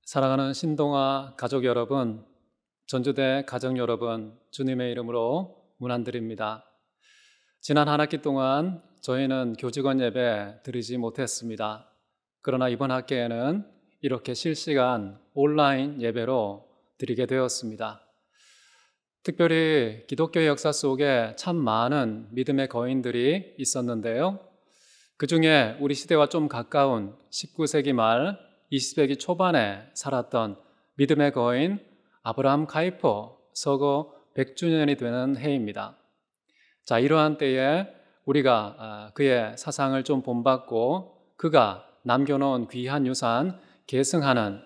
사랑하는 신동아 가족 여러분, 전주대 가정 여러분, 주님의 이름으로 문안드립니다. 지난 한 학기 동안 저희는 교직원 예배 드리지 못했습니다. 그러나 이번 학기에는 이렇게 실시간 온라인 예배로 드리게 되었습니다. 특별히 기독교의 역사 속에 참 많은 믿음의 거인들이 있었는데요. 그 중에 우리 시대와 좀 가까운 19세기 말 20세기 초반에 살았던 믿음의 거인 아브라함 카이퍼 서거 100주년이 되는 해입니다. 자, 이러한 때에 우리가 그의 사상을 좀 본받고 그가 남겨놓은 귀한 유산 계승하는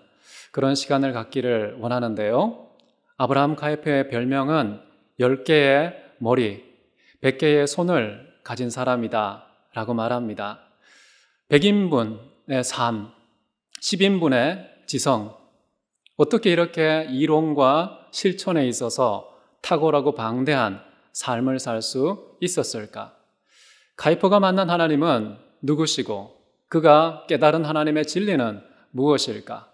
그런 시간을 갖기를 원하는데요. 아브라함 카이퍼의 별명은 10개의 머리, 100개의 손을 가진 사람이다 라고 말합니다. 100인분의 삶, 10인분의 지성, 어떻게 이렇게 이론과 실천에 있어서 탁월하고 방대한 삶을 살 수 있었을까? 카이퍼가 만난 하나님은 누구시고 그가 깨달은 하나님의 진리는 무엇일까?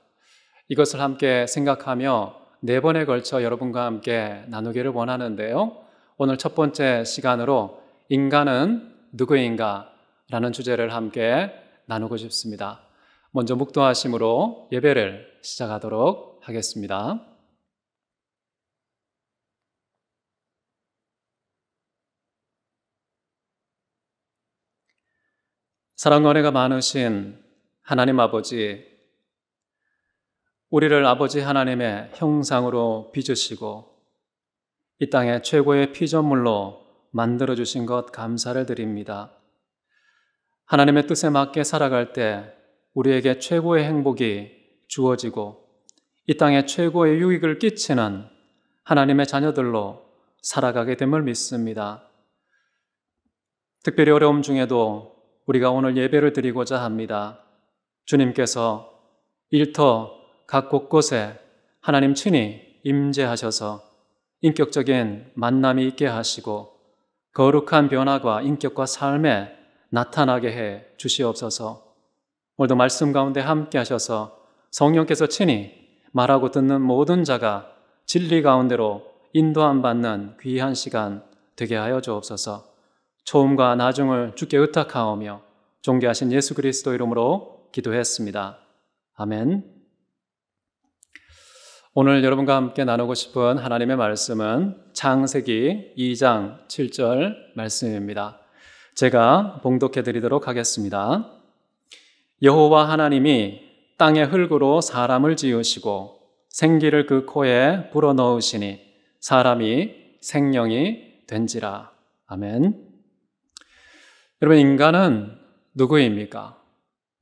이것을 함께 생각하며 4번에 걸쳐 여러분과 함께 나누기를 원하는데요. 오늘 첫 번째 시간으로 인간은 누구인가? 라는 주제를 함께 나누고 싶습니다. 먼저 묵도하심으로 예배를 시작하도록 하겠습니다. 사랑과 은혜가 많으신 하나님 아버지, 우리를 아버지 하나님의 형상으로 빚으시고 이 땅의 최고의 피조물로 만들어주신 것 감사를 드립니다. 하나님의 뜻에 맞게 살아갈 때 우리에게 최고의 행복이 주어지고 이 땅에 최고의 유익을 끼치는 하나님의 자녀들로 살아가게 됨을 믿습니다. 특별히 어려움 중에도 우리가 오늘 예배를 드리고자 합니다. 주님께서 일터 각 곳곳에 하나님 친히 임재하셔서 인격적인 만남이 있게 하시고 거룩한 변화가 인격과 삶에 나타나게 해 주시옵소서. 오늘도 말씀 가운데 함께 하셔서 성령께서 친히 말하고 듣는 모든 자가 진리 가운데로 인도함 받는 귀한 시간 되게 하여 주옵소서. 초음과 나중을 주께 의탁하오며 존귀하신 예수 그리스도 이름으로 기도했습니다. 아멘. 오늘 여러분과 함께 나누고 싶은 하나님의 말씀은 창세기 2장 7절 말씀입니다. 제가 봉독해 드리도록 하겠습니다. 여호와 하나님이 땅의 흙으로 사람을 지으시고 생기를 그 코에 불어넣으시니 사람이 생명이 된지라. 아멘. 여러분, 인간은 누구입니까?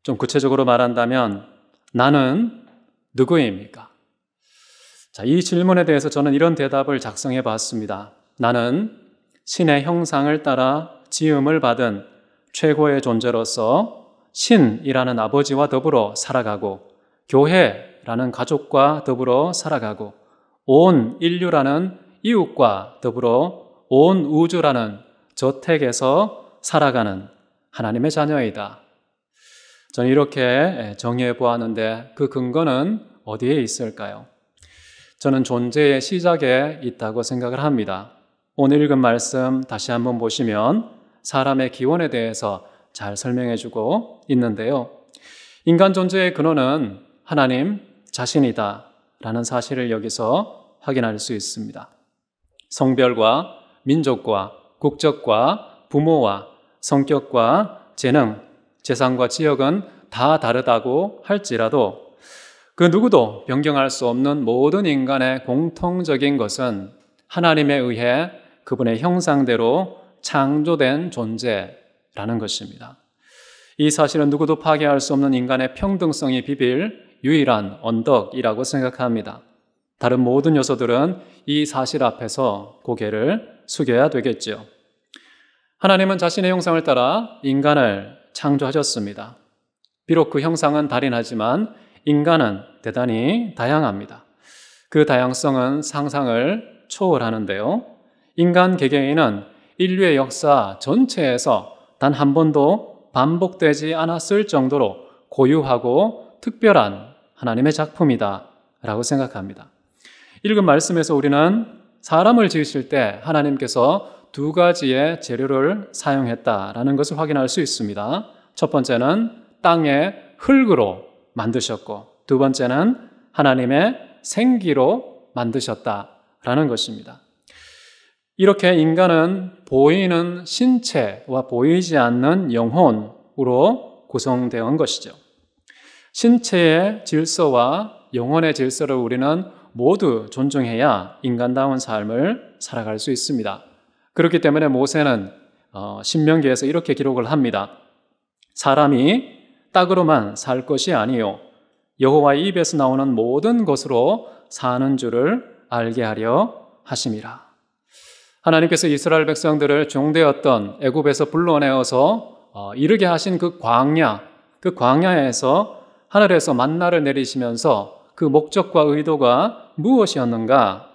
좀 구체적으로 말한다면 나는 누구입니까? 자, 이 질문에 대해서 저는 이런 대답을 작성해 봤습니다. 나는 신의 형상을 따라 지음을 받은 최고의 존재로서 신이라는 아버지와 더불어 살아가고 교회라는 가족과 더불어 살아가고 온 인류라는 이웃과 더불어 온 우주라는 저택에서 살아가는 하나님의 자녀이다. 저는 이렇게 정의해 보았는데 그 근거는 어디에 있을까요? 저는 존재의 시작에 있다고 생각을 합니다. 오늘 읽은 말씀 다시 한번 보시면 사람의 기원에 대해서 잘 설명해 주고 있는데요. 인간 존재의 근원은 하나님 자신이다 라는 사실을 여기서 확인할 수 있습니다. 성별과 민족과 국적과 부모와 성격과 재능, 재산과 지역은 다 다르다고 할지라도 그 누구도 변경할 수 없는 모든 인간의 공통적인 것은 하나님에 의해 그분의 형상대로 창조된 존재라는 것입니다. 이 사실은 누구도 파괴할 수 없는 인간의 평등성이 비빌 유일한 언덕이라고 생각합니다. 다른 모든 요소들은 이 사실 앞에서 고개를 숙여야 되겠죠. 하나님은 자신의 형상을 따라 인간을 창조하셨습니다. 비록 그 형상은 다양하지만 인간은 대단히 다양합니다. 그 다양성은 상상을 초월하는데요. 인간 개개인은 인류의 역사 전체에서 단 한 번도 반복되지 않았을 정도로 고유하고 특별한 하나님의 작품이다 라고 생각합니다. 읽은 말씀에서 우리는 사람을 지으실 때 하나님께서 두 가지의 재료를 사용했다라는 것을 확인할 수 있습니다. 첫 번째는 땅의 흙으로 만드셨고, 두 번째는 하나님의 생기로 만드셨다라는 것입니다. 이렇게 인간은 보이는 신체와 보이지 않는 영혼으로 구성되어 온 것이죠. 신체의 질서와 영혼의 질서를 우리는 모두 존중해야 인간다운 삶을 살아갈 수 있습니다. 그렇기 때문에 모세는 신명기에서 이렇게 기록을 합니다. 사람이 떡으로만 살 것이 아니요 여호와의 입에서 나오는 모든 것으로 사는 줄을 알게 하려 하심이라. 하나님께서 이스라엘 백성들을 종되었던 애굽에서 불러내어서 이르게 하신 그 광야에서 하늘에서 만나를 내리시면서 그 목적과 의도가 무엇이었는가?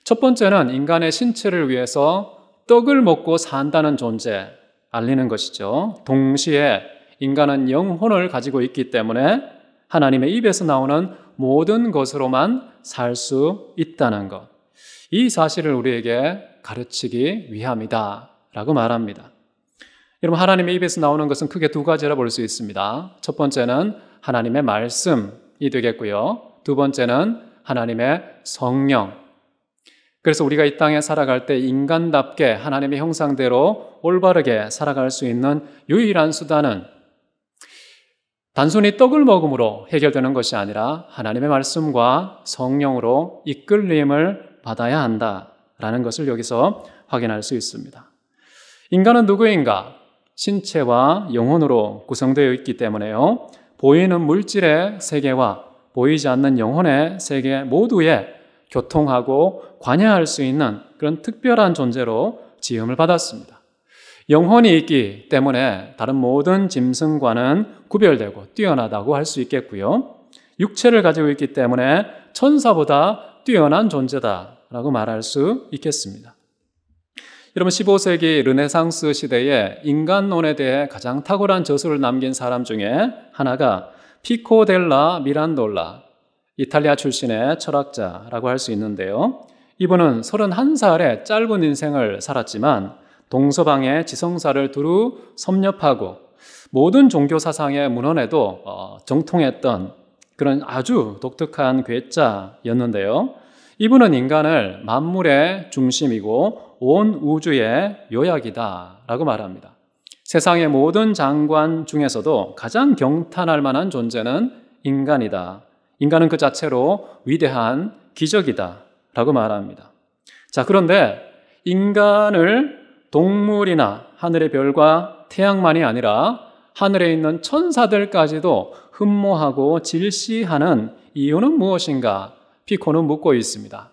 첫 번째는 인간의 신체를 위해서 떡을 먹고 산다는 존재 알리는 것이죠. 동시에 인간은 영혼을 가지고 있기 때문에 하나님의 입에서 나오는 모든 것으로만 살 수 있다는 것. 이 사실을 우리에게 가르치기 위함이다 라고 말합니다. 여러분, 하나님의 입에서 나오는 것은 크게 두 가지라 볼 수 있습니다. 첫 번째는 하나님의 말씀이 되겠고요. 두 번째는 하나님의 성령. 그래서 우리가 이 땅에 살아갈 때 인간답게 하나님의 형상대로 올바르게 살아갈 수 있는 유일한 수단은 단순히 떡을 먹음으로 해결되는 것이 아니라 하나님의 말씀과 성령으로 이끌림을 받아야 한다라는 것을 여기서 확인할 수 있습니다. 인간은 누구인가? 신체와 영혼으로 구성되어 있기 때문에요. 보이는 물질의 세계와 보이지 않는 영혼의 세계 모두에 교통하고 관여할 수 있는 그런 특별한 존재로 지음을 받았습니다. 영혼이 있기 때문에 다른 모든 짐승과는 구별되고 뛰어나다고 할 수 있겠고요. 육체를 가지고 있기 때문에 천사보다 뛰어난 존재다라고 말할 수 있겠습니다. 여러분, 15세기 르네상스 시대에 인간론에 대해 가장 탁월한 저술을 남긴 사람 중에 하나가 피코 델라 미란돌라, 이탈리아 출신의 철학자라고 할 수 있는데요. 이분은 31살의 짧은 인생을 살았지만 동서방의 지성사를 두루 섭렵하고 모든 종교 사상의 문헌에도 정통했던 그런 아주 독특한 괴짜였는데요. 이분은 인간을 만물의 중심이고 온 우주의 요약이다라고 말합니다. 세상의 모든 장관 중에서도 가장 경탄할 만한 존재는 인간이다. 인간은 그 자체로 위대한 기적이다라고 말합니다. 자, 그런데 인간을 동물이나 하늘의 별과 태양만이 아니라 하늘에 있는 천사들까지도 흠모하고 질시하는 이유는 무엇인가? 피코는 묻고 있습니다.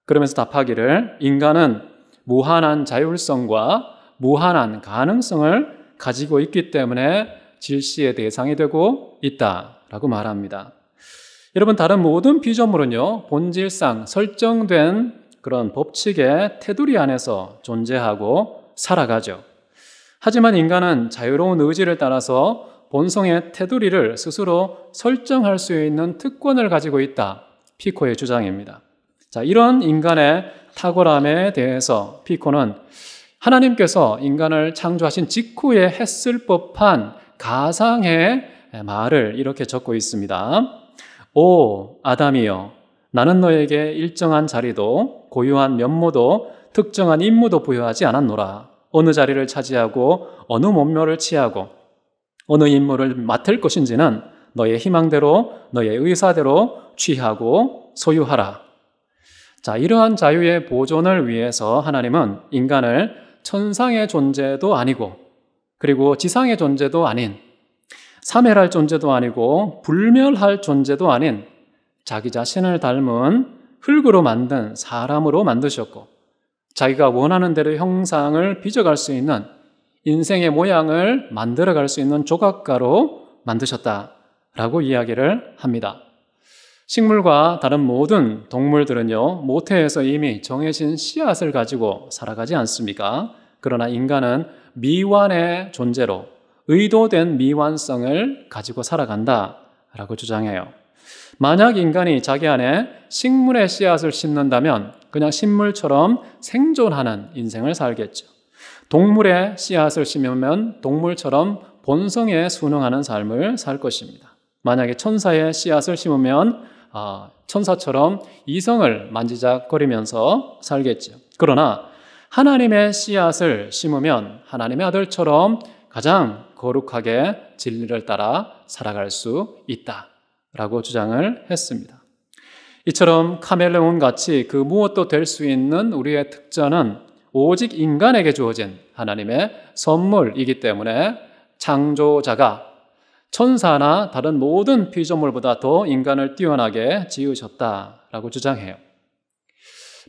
그러면서 답하기를 인간은 무한한 자율성과 무한한 가능성을 가지고 있기 때문에 질시의 대상이 되고 있다라고 말합니다. 여러분, 다른 모든 피조물은요, 본질상 설정된 그런 법칙의 테두리 안에서 존재하고 살아가죠. 하지만 인간은 자유로운 의지를 따라서 본성의 테두리를 스스로 설정할 수 있는 특권을 가지고 있다. 피코의 주장입니다. 자, 이런 인간의 탁월함에 대해서 피코는 하나님께서 인간을 창조하신 직후에 했을 법한 가상의 말을 이렇게 적고 있습니다. 오 아담이여, 나는 너에게 일정한 자리도 고유한 면모도 특정한 임무도 부여하지 않았노라. 어느 자리를 차지하고 어느 몸묘를 취하고 어느 임무를 맡을 것인지는 너의 희망대로 너의 의사대로 취하고 소유하라. 자, 이러한 자유의 보존을 위해서 하나님은 인간을 천상의 존재도 아니고 그리고 지상의 존재도 아닌 사멸할 존재도 아니고 불멸할 존재도 아닌 자기 자신을 닮은 흙으로 만든 사람으로 만드셨고 자기가 원하는 대로 형상을 빚어갈 수 있는 인생의 모양을 만들어갈 수 있는 조각가로 만드셨다라고 이야기를 합니다. 식물과 다른 모든 동물들은요, 모태에서 이미 정해진 씨앗을 가지고 살아가지 않습니까? 그러나 인간은 미완의 존재로 의도된 미완성을 가지고 살아간다라고 주장해요. 만약 인간이 자기 안에 식물의 씨앗을 심는다면 그냥 식물처럼 생존하는 인생을 살겠죠. 동물의 씨앗을 심으면 동물처럼 본성에 순응하는 삶을 살 것입니다. 만약에 천사의 씨앗을 심으면 천사처럼 이성을 만지작거리면서 살겠죠. 그러나 하나님의 씨앗을 심으면 하나님의 아들처럼 가장 거룩하게 진리를 따라 살아갈 수 있다라고 주장을 했습니다. 이처럼 카멜레온 같이 그 무엇도 될 수 있는 우리의 특전은 오직 인간에게 주어진 하나님의 선물이기 때문에 창조자가 천사나 다른 모든 피조물보다 더 인간을 뛰어나게 지으셨다라고 주장해요.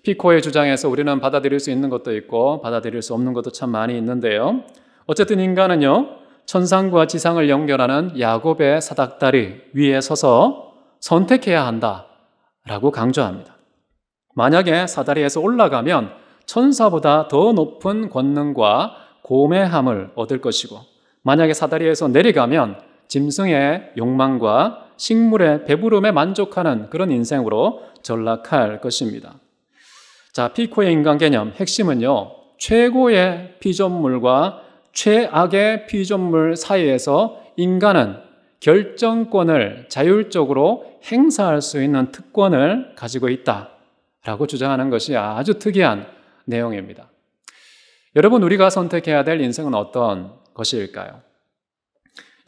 피코의 주장에서 우리는 받아들일 수 있는 것도 있고 받아들일 수 없는 것도 참 많이 있는데요. 어쨌든 인간은요, 천상과 지상을 연결하는 야곱의 사닥다리 위에 서서 선택해야 한다라고 강조합니다. 만약에 사다리에서 올라가면 천사보다 더 높은 권능과 고매함을 얻을 것이고, 만약에 사다리에서 내려가면 짐승의 욕망과 식물의 배부름에 만족하는 그런 인생으로 전락할 것입니다. 자, 피코의 인간 개념 핵심은요, 최고의 피조물과 최악의 피조물 사이에서 인간은 결정권을 자율적으로 행사할 수 있는 특권을 가지고 있다라고 주장하는 것이 아주 특이한 내용입니다. 여러분, 우리가 선택해야 될 인생은 어떤 것일까요?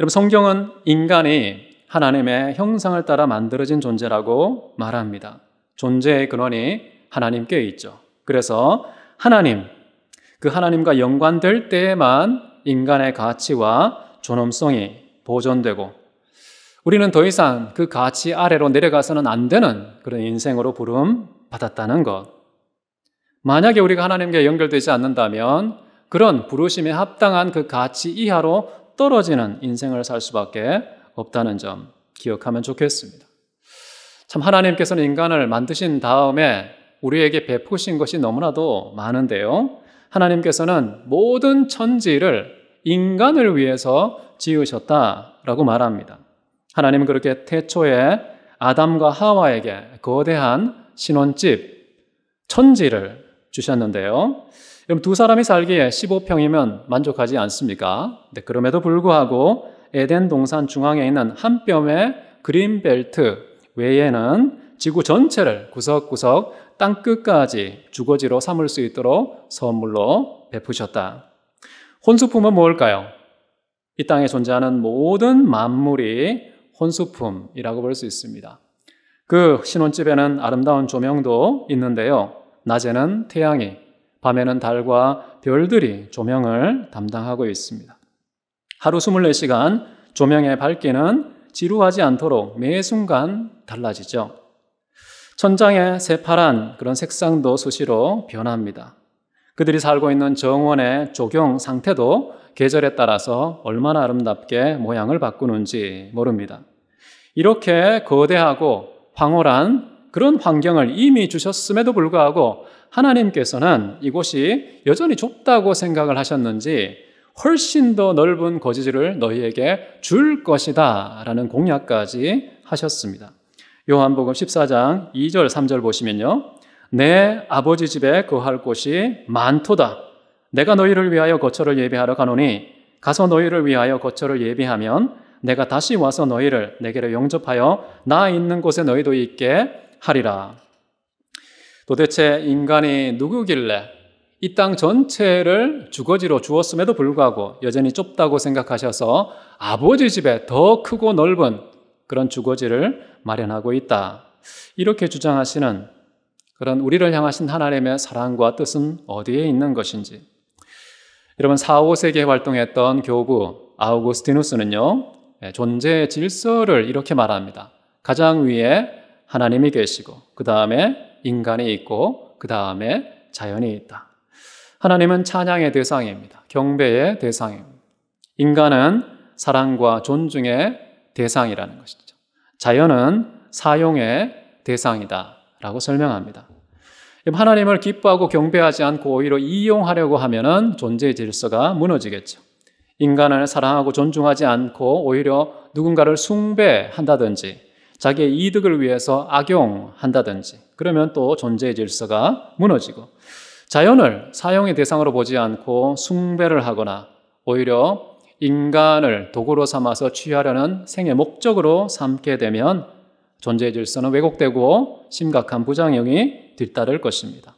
여러분, 성경은 인간이 하나님의 형상을 따라 만들어진 존재라고 말합니다. 존재의 근원이 하나님께 있죠. 그래서 하나님, 그 하나님과 연관될 때에만 인간의 가치와 존엄성이 보존되고, 우리는 더 이상 그 가치 아래로 내려가서는 안 되는 그런 인생으로 부름 받았다는 것. 만약에 우리가 하나님께 연결되지 않는다면 그런 부르심에 합당한 그 가치 이하로 떨어지는 인생을 살 수밖에 없다는 점 기억하면 좋겠습니다. 참, 하나님께서는 인간을 만드신 다음에 우리에게 베푸신 것이 너무나도 많은데요. 하나님께서는 모든 천지를 인간을 위해서 지으셨다라고 말합니다. 하나님은 그렇게 태초에 아담과 하와에게 거대한 신혼집, 천지를 주셨는데요. 여러분, 두 사람이 살기에 15평이면 만족하지 않습니까? 네, 그럼에도 불구하고 에덴 동산 중앙에 있는 한 뼘의 그린벨트 외에는 지구 전체를 구석구석 땅끝까지 주거지로 삼을 수 있도록 선물로 베푸셨다. 혼수품은 뭘까요? 이 땅에 존재하는 모든 만물이 혼수품이라고 볼 수 있습니다. 그 신혼집에는 아름다운 조명도 있는데요. 낮에는 태양이, 밤에는 달과 별들이 조명을 담당하고 있습니다. 하루 24시간 조명의 밝기는 지루하지 않도록 매 순간 달라지죠. 천장의 새파란 그런 색상도 수시로 변합니다. 그들이 살고 있는 정원의 조경 상태도 계절에 따라서 얼마나 아름답게 모양을 바꾸는지 모릅니다. 이렇게 거대하고 황홀한 그런 환경을 이미 주셨음에도 불구하고 하나님께서는 이곳이 여전히 좁다고 생각을 하셨는지 훨씬 더 넓은 거지를 너희에게 줄 것이다 라는 공약까지 하셨습니다. 요한복음 14장 2절 3절 보시면요, 내 아버지 집에 거할 곳이 많도다. 내가 너희를 위하여 거처를 예비하러 가노니 가서 너희를 위하여 거처를 예비하면 내가 다시 와서 너희를 내게로 영접하여 나 있는 곳에 너희도 있게 하리라. 도대체 인간이 누구길래 이 땅 전체를 주거지로 주었음에도 불구하고 여전히 좁다고 생각하셔서 아버지 집에 더 크고 넓은 그런 주거지를 마련하고 있다. 이렇게 주장하시는 그런 우리를 향하신 하나님의 사랑과 뜻은 어디에 있는 것인지. 여러분, 4, 5세기에 활동했던 교부 아우구스티누스는요, 존재의 질서를 이렇게 말합니다. 가장 위에 하나님이 계시고 그 다음에 인간이 있고 그 다음에 자연이 있다. 하나님은 찬양의 대상입니다. 경배의 대상입니다. 인간은 사랑과 존중의 대상이라는 것이죠. 자연은 사용의 대상이다 라고 설명합니다. 하나님을 기뻐하고 경배하지 않고 오히려 이용하려고 하면은 존재의 질서가 무너지겠죠. 인간을 사랑하고 존중하지 않고 오히려 누군가를 숭배한다든지 자기의 이득을 위해서 악용한다든지 그러면 또 존재의 질서가 무너지고 자연을 사용의 대상으로 보지 않고 숭배를 하거나 오히려 인간을 도구로 삼아서 취하려는 생의 목적으로 삼게 되면 존재의 질서는 왜곡되고 심각한 부작용이 뒤따를 것입니다.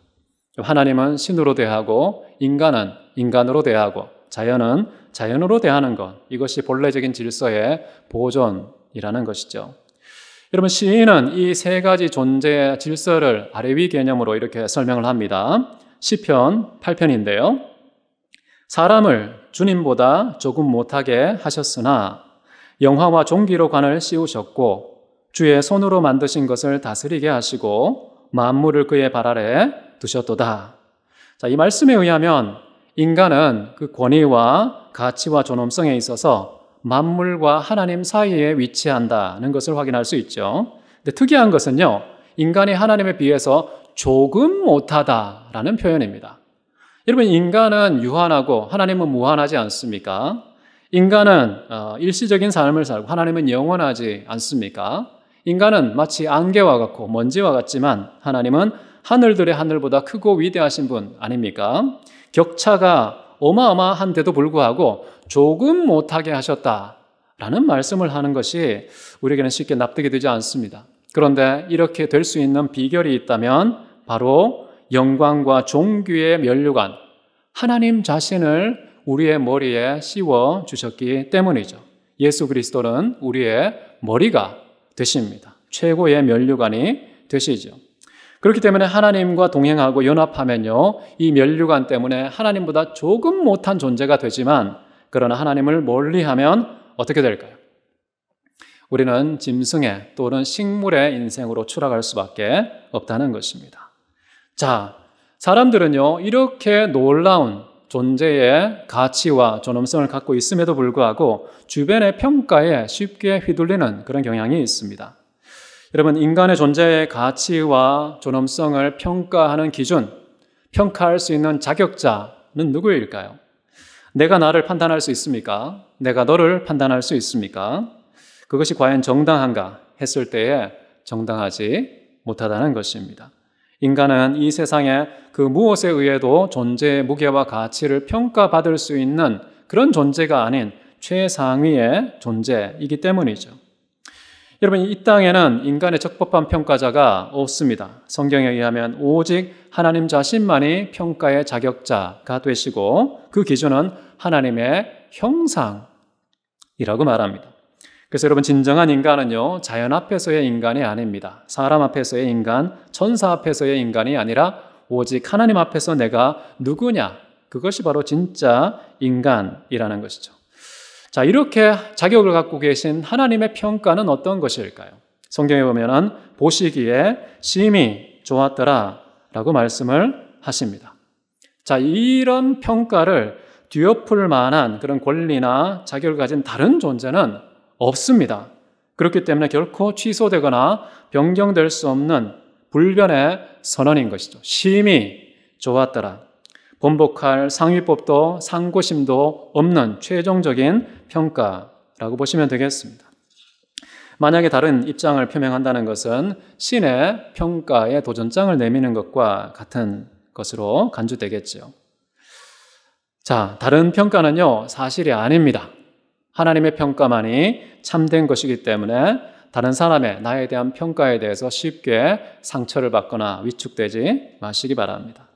하나님은 신으로 대하고 인간은 인간으로 대하고 자연은 자연으로 대하는 것, 이것이 본래적인 질서의 보존이라는 것이죠. 여러분, 시인은 이 세 가지 존재의 질서를 아래 위 개념으로 이렇게 설명을 합니다. 시편 8편인데요. 사람을 주님보다 조금 못하게 하셨으나 영화와 종기로 관을 씌우셨고 주의 손으로 만드신 것을 다스리게 하시고 만물을 그의 발 아래 두셨도다. 자, 이 말씀에 의하면 인간은 그 권위와 가치와 존엄성에 있어서 만물과 하나님 사이에 위치한다는 것을 확인할 수 있죠. 근데 특이한 것은요, 인간이 하나님에 비해서 조금 못하다라는 표현입니다. 여러분, 인간은 유한하고 하나님은 무한하지 않습니까? 인간은 일시적인 삶을 살고 하나님은 영원하지 않습니까? 인간은 마치 안개와 같고 먼지와 같지만 하나님은 하늘들의 하늘보다 크고 위대하신 분 아닙니까? 격차가 어마어마한데도 불구하고 조금 못하게 하셨다라는 말씀을 하는 것이 우리에게는 쉽게 납득이 되지 않습니다. 그런데 이렇게 될 수 있는 비결이 있다면 바로 영광과 존귀의 면류관, 하나님 자신을 우리의 머리에 씌워 주셨기 때문이죠. 예수 그리스도는 우리의 머리가 되십니다. 최고의 면류관이 되시죠. 그렇기 때문에 하나님과 동행하고 연합하면요, 이 면류관 때문에 하나님보다 조금 못한 존재가 되지만 그러나 하나님을 멀리하면 어떻게 될까요? 우리는 짐승의 또는 식물의 인생으로 추락할 수밖에 없다는 것입니다. 자, 사람들은요, 이렇게 놀라운 존재의 가치와 존엄성을 갖고 있음에도 불구하고 주변의 평가에 쉽게 휘둘리는 그런 경향이 있습니다. 여러분, 인간의 존재의 가치와 존엄성을 평가하는 기준, 평가할 수 있는 자격자는 누구일까요? 내가 나를 판단할 수 있습니까? 내가 너를 판단할 수 있습니까? 그것이 과연 정당한가 했을 때에 정당하지 못하다는 것입니다. 인간은 이 세상에 그 무엇에 의해도 존재의 무게와 가치를 평가받을 수 있는 그런 존재가 아닌 최상위의 존재이기 때문이죠. 여러분, 이 땅에는 인간의 적법한 평가자가 없습니다. 성경에 의하면 오직 하나님 자신만이 평가의 자격자가 되시고 그 기준은 하나님의 형상이라고 말합니다. 그래서 여러분, 진정한 인간은요, 자연 앞에서의 인간이 아닙니다. 사람 앞에서의 인간, 천사 앞에서의 인간이 아니라 오직 하나님 앞에서 내가 누구냐, 그것이 바로 진짜 인간이라는 것이죠. 자, 이렇게 자격을 갖고 계신 하나님의 평가는 어떤 것일까요? 성경에 보면은 보시기에 심히 좋았더라 라고 말씀을 하십니다. 자, 이런 평가를 뒤엎을 만한 그런 권리나 자격을 가진 다른 존재는 없습니다. 그렇기 때문에 결코 취소되거나 변경될 수 없는 불변의 선언인 것이죠. 심히 좋았더라. 번복할 상위법도 상고심도 없는 최종적인 평가라고 보시면 되겠습니다. 만약에 다른 입장을 표명한다는 것은 신의 평가에 도전장을 내미는 것과 같은 것으로 간주되겠죠. 자, 다른 평가는요, 사실이 아닙니다. 하나님의 평가만이 참된 것이기 때문에 다른 사람의 나에 대한 평가에 대해서 쉽게 상처를 받거나 위축되지 마시기 바랍니다.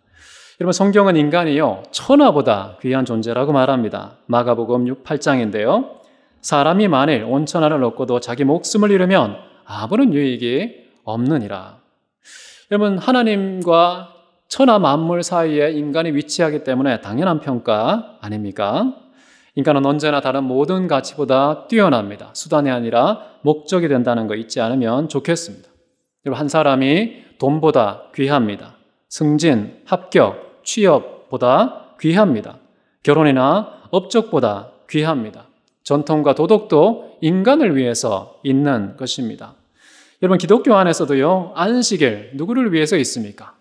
여러분, 성경은 인간이요, 천하보다 귀한 존재라고 말합니다. 마가복음 8장인데요. 사람이 만일 온 천하를 얻고도 자기 목숨을 잃으면 아무런 유익이 없느니라. 여러분, 하나님과 천하 만물 사이에 인간이 위치하기 때문에 당연한 평가 아닙니까? 인간은 언제나 다른 모든 가치보다 뛰어납니다. 수단이 아니라 목적이 된다는 거 잊지 않으면 좋겠습니다. 여러분, 한 사람이 돈보다 귀합니다. 승진, 합격, 취업보다 귀합니다. 결혼이나 업적보다 귀합니다. 전통과 도덕도 인간을 위해서 있는 것입니다. 여러분, 기독교 안에서도요, 안식일 누구를 위해서 있습니까?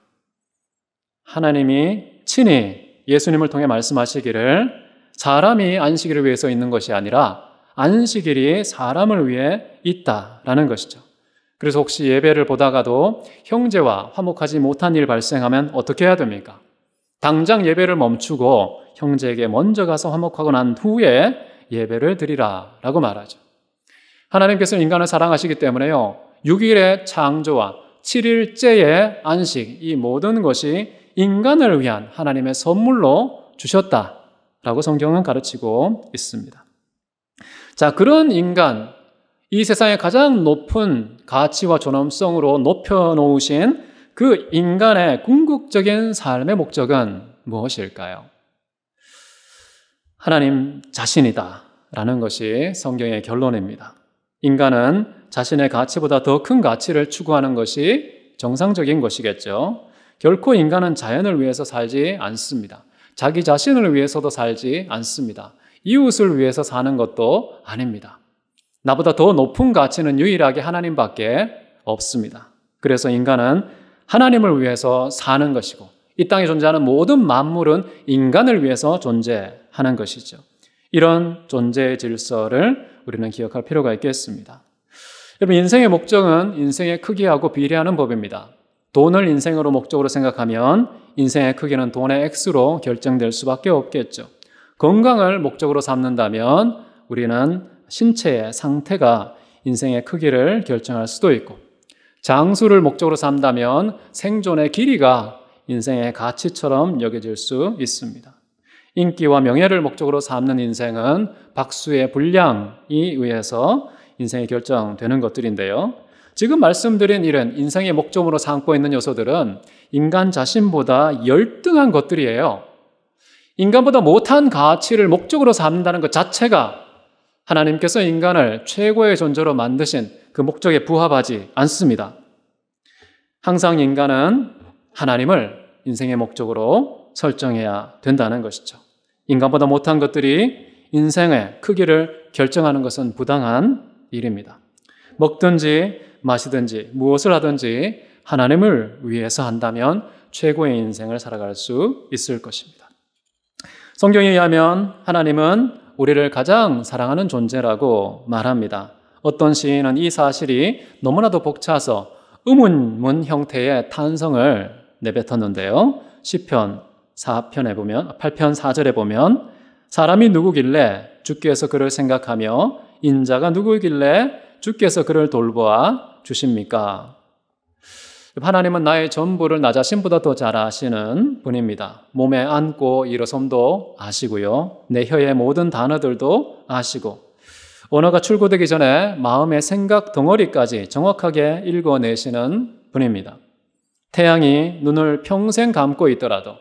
하나님이 친히 예수님을 통해 말씀하시기를 사람이 안식일을 위해서 있는 것이 아니라 안식일이 사람을 위해 있다라는 것이죠. 그래서 혹시 예배를 보다가도 형제와 화목하지 못한 일 발생하면 어떻게 해야 됩니까? 당장 예배를 멈추고 형제에게 먼저 가서 화목하고 난 후에 예배를 드리라 라고 말하죠. 하나님께서 인간을 사랑하시기 때문에요, 6일의 창조와 7일째의 안식, 이 모든 것이 인간을 위한 하나님의 선물로 주셨다라고 성경은 가르치고 있습니다. 자, 그런 인간, 이 세상의 가장 높은 가치와 존엄성으로 높여놓으신 그 인간의 궁극적인 삶의 목적은 무엇일까요? 하나님 자신이다 라는 것이 성경의 결론입니다. 인간은 자신의 가치보다 더 큰 가치를 추구하는 것이 정상적인 것이겠죠. 결코 인간은 자연을 위해서 살지 않습니다. 자기 자신을 위해서도 살지 않습니다. 이웃을 위해서 사는 것도 아닙니다. 나보다 더 높은 가치는 유일하게 하나님밖에 없습니다. 그래서 인간은 하나님을 위해서 사는 것이고, 이 땅에 존재하는 모든 만물은 인간을 위해서 존재하는 것이죠. 이런 존재의 질서를 우리는 기억할 필요가 있겠습니다. 여러분, 인생의 목적은 인생의 크기하고 비례하는 법입니다. 돈을 인생으로 목적으로 생각하면 인생의 크기는 돈의 액수로 결정될 수밖에 없겠죠. 건강을 목적으로 삼는다면 우리는 신체의 상태가 인생의 크기를 결정할 수도 있고, 장수를 목적으로 삼다면 생존의 길이가 인생의 가치처럼 여겨질 수 있습니다. 인기와 명예를 목적으로 삼는 인생은 박수의 분량에 의해서 인생이 결정되는 것들인데요. 지금 말씀드린 일은 인생의 목적으로 삼고 있는 요소들은 인간 자신보다 열등한 것들이에요. 인간보다 못한 가치를 목적으로 삼는다는 것 자체가 하나님께서 인간을 최고의 존재로 만드신 그 목적에 부합하지 않습니다. 항상 인간은 하나님을 인생의 목적으로 설정해야 된다는 것이죠. 인간보다 못한 것들이 인생의 크기를 결정하는 것은 부당한 일입니다. 먹든지 마시든지 무엇을 하든지 하나님을 위해서 한다면 최고의 인생을 살아갈 수 있을 것입니다. 성경에 의하면 하나님은 우리를 가장 사랑하는 존재라고 말합니다. 어떤 시인은 이 사실이 너무나도 벅차서 의문문 형태의 탄성을 내뱉었는데요. 시편 8편 4절에 보면 사람이 누구길래 주께서 그를 생각하며 인자가 누구길래 주께서 그를 돌보아 주십니까? 하나님은 나의 전부를 나 자신보다 더 잘 아시는 분입니다. 몸에 앉고 일어섬도 아시고요. 내 혀의 모든 단어들도 아시고, 언어가 출고되기 전에 마음의 생각 덩어리까지 정확하게 읽어내시는 분입니다. 태양이 눈을 평생 감고 있더라도,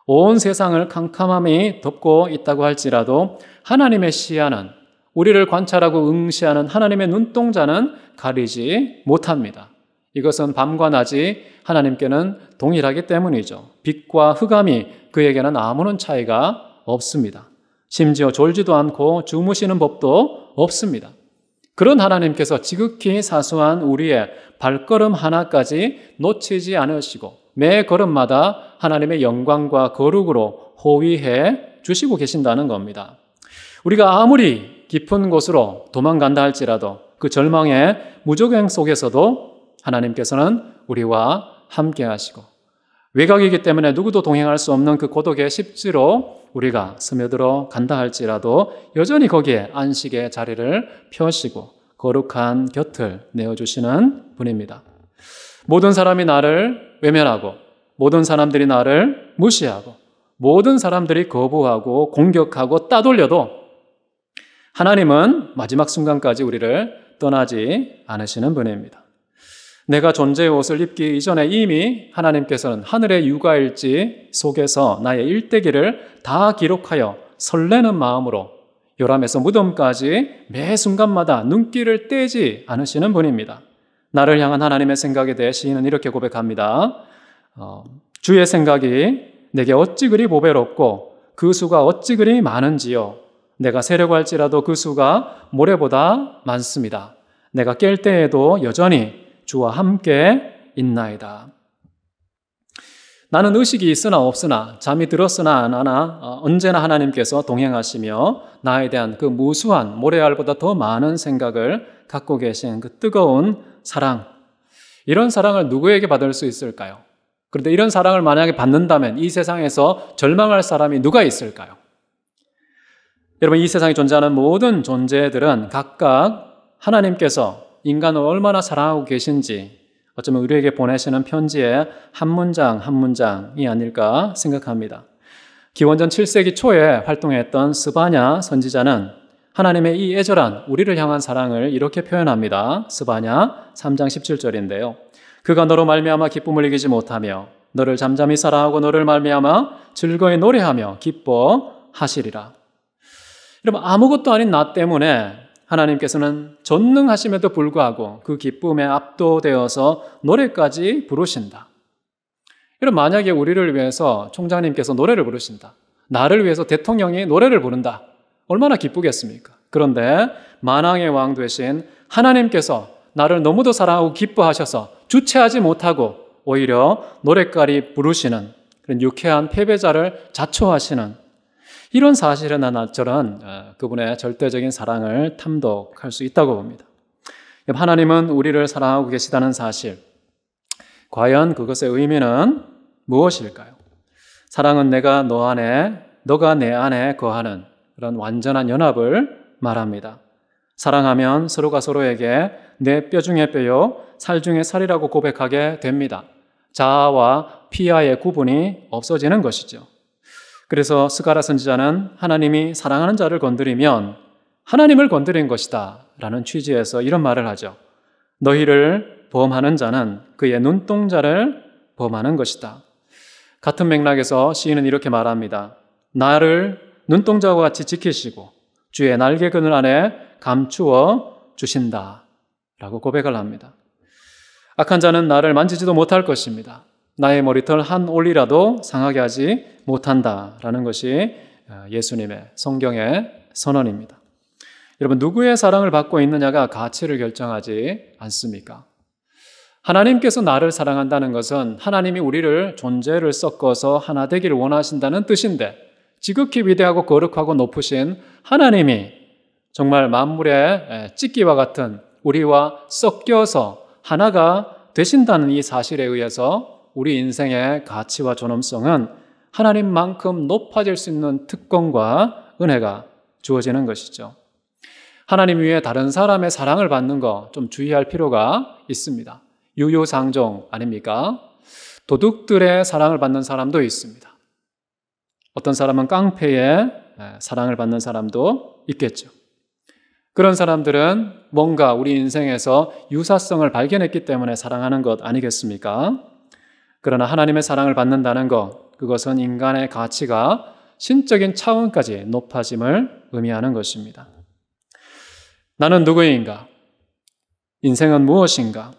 온 세상을 캄캄함이 덮고 있다고 할지라도 하나님의 시야는, 우리를 관찰하고 응시하는 하나님의 눈동자는 가리지 못합니다. 이것은 밤과 낮이 하나님께는 동일하기 때문이죠. 빛과 흑암이 그에게는 아무런 차이가 없습니다. 심지어 졸지도 않고 주무시는 법도 없습니다. 그런 하나님께서 지극히 사소한 우리의 발걸음 하나까지 놓치지 않으시고 매 걸음마다 하나님의 영광과 거룩으로 호위해 주시고 계신다는 겁니다. 우리가 아무리 깊은 곳으로 도망간다 할지라도 그 절망의 무적행 속에서도 하나님께서는 우리와 함께 하시고, 외곽이기 때문에 누구도 동행할 수 없는 그 고독의 십지로 우리가 스며들어 간다 할지라도 여전히 거기에 안식의 자리를 펴시고 거룩한 곁을 내어주시는 분입니다. 모든 사람이 나를 외면하고, 모든 사람들이 나를 무시하고, 모든 사람들이 거부하고 공격하고 따돌려도 하나님은 마지막 순간까지 우리를 떠나지 않으시는 분입니다. 내가 존재의 옷을 입기 이전에 이미 하나님께서는 하늘의 육아일지 속에서 나의 일대기를 다 기록하여 설레는 마음으로 요람에서 무덤까지 매 순간마다 눈길을 떼지 않으시는 분입니다. 나를 향한 하나님의 생각에 대해 시인은 이렇게 고백합니다. 주의 생각이 내게 어찌 그리 보배롭고 그 수가 어찌 그리 많은지요. 내가 세려고 할지라도 그 수가 모래보다 많습니다. 내가 깰 때에도 여전히 주와 함께 있나이다. 나는 의식이 있으나 없으나, 잠이 들었으나 안 하나 언제나 하나님께서 동행하시며 나에 대한 그 무수한 모래알보다 더 많은 생각을 갖고 계신 그 뜨거운 사랑, 이런 사랑을 누구에게 받을 수 있을까요? 그런데 이런 사랑을 만약에 받는다면 이 세상에서 절망할 사람이 누가 있을까요? 여러분, 이 세상에 존재하는 모든 존재들은 각각 하나님께서 인간을 얼마나 사랑하고 계신지 어쩌면 우리에게 보내시는 편지의 한 문장 한 문장이 아닐까 생각합니다. 기원전 7세기 초에 활동했던 스바냐 선지자는 하나님의 이 애절한 우리를 향한 사랑을 이렇게 표현합니다. 스바냐 3장 17절인데요. 그가 너로 말미암아 기쁨을 이기지 못하며 너를 잠잠히 사랑하고 너를 말미암아 즐거이 노래하며 기뻐하시리라. 여러분, 아무것도 아닌 나 때문에 하나님께서는 전능하심에도 불구하고 그 기쁨에 압도되어서 노래까지 부르신다. 여러분, 만약에 우리를 위해서 총장님께서 노래를 부르신다. 나를 위해서 대통령이 노래를 부른다. 얼마나 기쁘겠습니까? 그런데 만왕의 왕 되신 하나님께서 나를 너무도 사랑하고 기뻐하셔서 주체하지 못하고 오히려 노래까지 부르시는 그런 유쾌한 패배자를 자초하시는 이런 사실은 나처럼 그분의 절대적인 사랑을 탐독할 수 있다고 봅니다. 하나님은 우리를 사랑하고 계시다는 사실, 과연 그것의 의미는 무엇일까요? 사랑은 내가 너 안에, 너가 내 안에 거하는 그런 완전한 연합을 말합니다. 사랑하면 서로가 서로에게 내 뼈 중에 뼈요, 살 중에 살이라고 고백하게 됩니다. 자아와 피아의 구분이 없어지는 것이죠. 그래서 스가랴 선지자는 하나님이 사랑하는 자를 건드리면 하나님을 건드린 것이다 라는 취지에서 이런 말을 하죠. 너희를 범하는 자는 그의 눈동자를 범하는 것이다. 같은 맥락에서 시인은 이렇게 말합니다. 나를 눈동자와 같이 지키시고 주의 날개 그늘 안에 감추어 주신다 라고 고백을 합니다. 악한 자는 나를 만지지도 못할 것입니다. 나의 머리털 한 올리라도 상하게 하지 못한다라는 것이 예수님의 성경의 선언입니다. 여러분, 누구의 사랑을 받고 있느냐가 가치를 결정하지 않습니까? 하나님께서 나를 사랑한다는 것은 하나님이 우리를 존재를 섞어서 하나 되기를 원하신다는 뜻인데 지극히 위대하고 거룩하고 높으신 하나님이 정말 만물의 찢기와 같은 우리와 섞여서 하나가 되신다는 이 사실에 의해서 우리 인생의 가치와 존엄성은 하나님만큼 높아질 수 있는 특권과 은혜가 주어지는 것이죠. 하나님 위에 다른 사람의 사랑을 받는 거 좀 주의할 필요가 있습니다. 유유상종 아닙니까? 도둑들의 사랑을 받는 사람도 있습니다. 어떤 사람은 깡패의 사랑을 받는 사람도 있겠죠. 그런 사람들은 뭔가 우리 인생에서 유사성을 발견했기 때문에 사랑하는 것 아니겠습니까? 그러나 하나님의 사랑을 받는다는 것, 그것은 인간의 가치가 신적인 차원까지 높아짐을 의미하는 것입니다. 나는 누구인가? 인생은 무엇인가?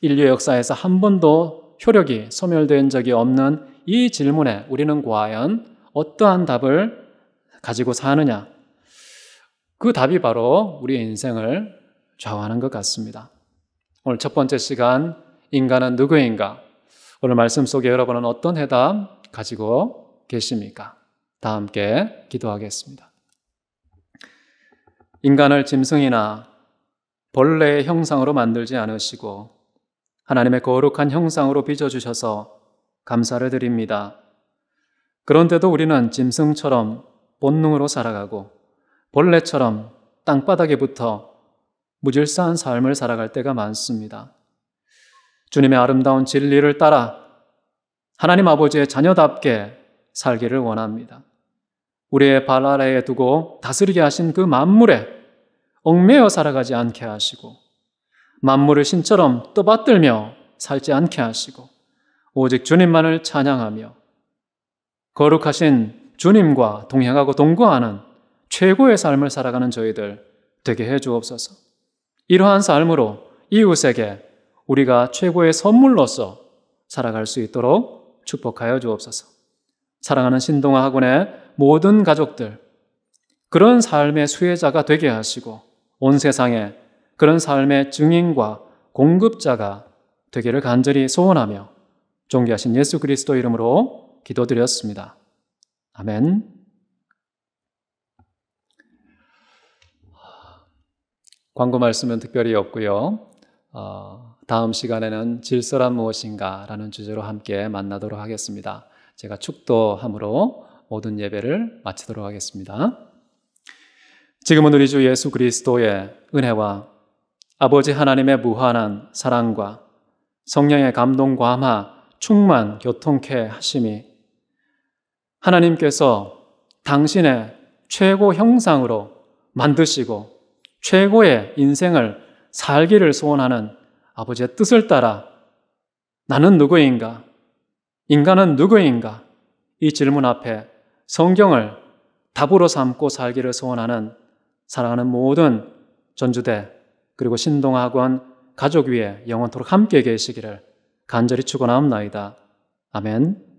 인류의 역사에서 한 번도 효력이 소멸된 적이 없는 이 질문에 우리는 과연 어떠한 답을 가지고 사느냐? 그 답이 바로 우리의 인생을 좌우하는 것 같습니다. 오늘 첫 번째 시간, 인간은 누구인가? 오늘 말씀 속에 여러분은 어떤 해답 가지고 계십니까? 다 함께 기도하겠습니다. 인간을 짐승이나 벌레의 형상으로 만들지 않으시고 하나님의 거룩한 형상으로 빚어주셔서 감사를 드립니다. 그런데도 우리는 짐승처럼 본능으로 살아가고 벌레처럼 땅바닥에 붙어 무질서한 삶을 살아갈 때가 많습니다. 주님의 아름다운 진리를 따라 하나님 아버지의 자녀답게 살기를 원합니다. 우리의 발 아래에 두고 다스리게 하신 그 만물에 얽매여 살아가지 않게 하시고 만물을 신처럼 떠받들며 살지 않게 하시고 오직 주님만을 찬양하며 거룩하신 주님과 동행하고 동거하는 최고의 삶을 살아가는 저희들 되게 해 주옵소서. 이러한 삶으로 이웃에게 우리가 최고의 선물로서 살아갈 수 있도록 축복하여 주옵소서. 사랑하는 신동아 학원의 모든 가족들, 그런 삶의 수혜자가 되게 하시고 온 세상에 그런 삶의 증인과 공급자가 되기를 간절히 소원하며 존귀하신 예수 그리스도 이름으로 기도드렸습니다. 아멘. 광고 말씀은 특별히 없고요. 다음 시간에는 질서란 무엇인가 라는 주제로 함께 만나도록 하겠습니다. 제가 축도함으로 모든 예배를 마치도록 하겠습니다. 지금은 우리 주 예수 그리스도의 은혜와 아버지 하나님의 무한한 사랑과 성령의 감동 감화 충만 교통케 하심이 하나님께서 당신의 최고 형상으로 만드시고 최고의 인생을 살기를 소원하는 아버지의 뜻을 따라 나는 누구인가? 인간은 누구인가? 이 질문 앞에 성경을 답으로 삼고 살기를 소원하는 사랑하는 모든 전주대 그리고 신동학원 가족 위에 영원토록 함께 계시기를 간절히 축원하옵나이다. 아멘.